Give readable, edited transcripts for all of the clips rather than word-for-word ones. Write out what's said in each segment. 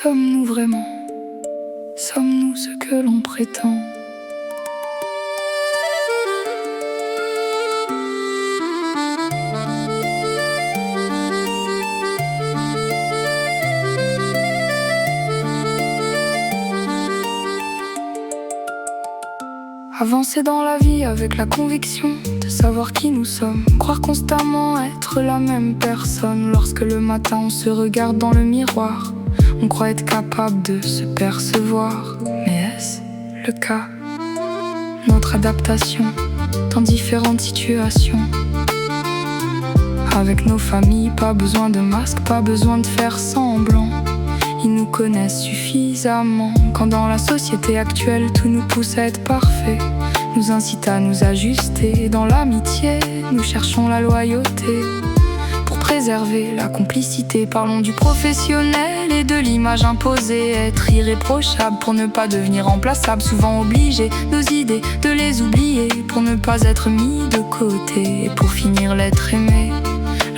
sommes-nous vraiment? Sommes-nous ce que l'on prétend? Avancer dans la vie avec la conviction de savoir qui nous sommes. Croire constamment être la même personne. Lorsque le matin on se regarde dans le miroir, on croit être capable de se percevoir. Mais est-ce le cas? Notre adaptation dans différentes situations. Avec nos familles, pas besoin de masque, pas besoin de faire semblant. Ils nous connaissent suffisamment. Quand dans la société actuelle tout nous pousse à être parfait, nous incite à nous ajuster. Dans l'amitié, nous cherchons la loyauté. Pour préserver la complicité, parlons du professionnel et de l'image imposée. Être irréprochable pour ne pas devenir remplaçable. Souvent obligé nos idées de les oublier pour ne pas être mis de côté. Et pour finir l'être aimé,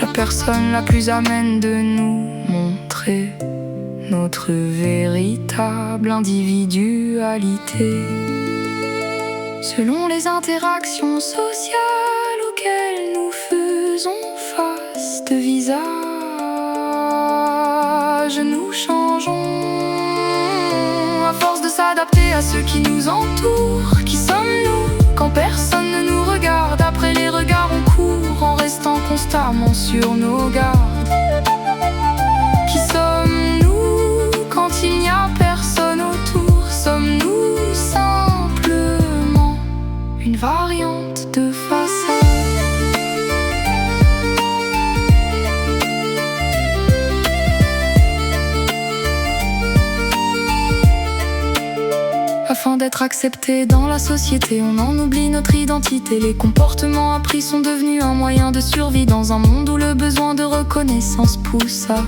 la personne la plus amène de nous montrer notre véritable individualité. Selon les interactions sociales auxquelles nous faisons face, de visage nous changeons. À force de s'adapter à ceux qui nous entourent, qui sommes-nous quand personne ne nous regarde? Après les regards on court en restant constamment sur nos gardes. Qui sommes-nous quand il n'y a personne autour? Sommes-nous simplement une variante de façade? Afin d'être accepté dans la société, on en oublie notre identité. Les comportements appris sont devenus un moyen de survie dans un monde où le besoin de reconnaissance pousse à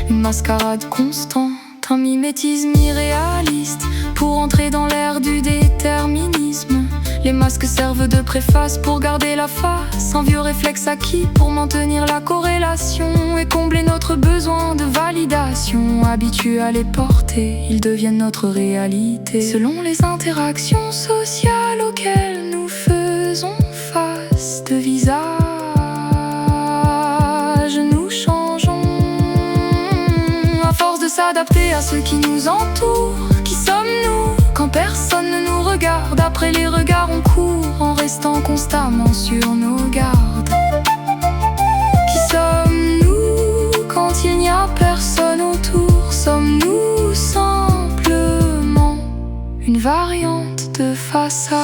une mascarade constante, un mimétisme irréaliste pour entrer dans l'ère du déterminisme. Les masques servent de préface pour garder la face, un vieux réflexe acquis pour maintenir la corrélation et combler notre besoin de validation. Habitués à les porter, ils deviennent notre réalité. Selon les interactions sociales auxquelles nous faisons face, de visage nous changeons. À force de s'adapter à ceux qui nous entourent, qui sommes-nous quand personne ne nous regarde? Après les regards on court en restant constamment sur nos gardes. Qui sommes-nous quand il n'y a personne autour? Sommes-nous simplement une variante de façade?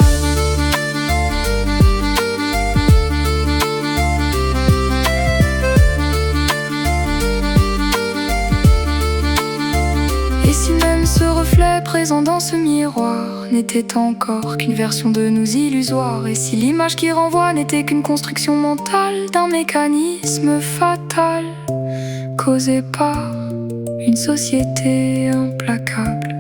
Et si même ce reflet présent dans ce miroir n'était encore qu'une version de nous illusoire? Et si l'image qui renvoie n'était qu'une construction mentale d'un mécanisme fatal causé par une société implacable,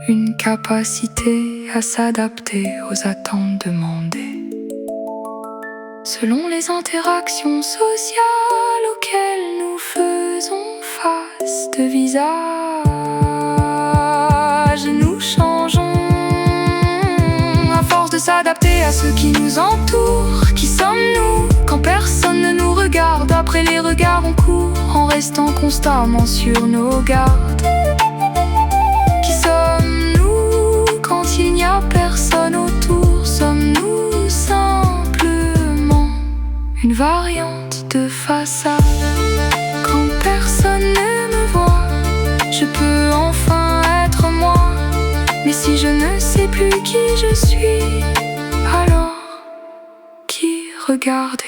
une capacité à s'adapter aux attentes demandées? Selon les interactions sociales auxquelles nous faisons face, de visage nous changeons. À force de s'adapter à ceux qui nous entourent, qui sommes-nous quand personne ne nous regarde? Après les regards on court en restant constamment sur nos gardes. Qui sommes-nous quand il n'y a personne autour? Sommes-nous simplement une variante de façade? Quand personne ne me voit, je peux enfin être moi. Mais si je ne sais plus qui je suis, alors qui regarde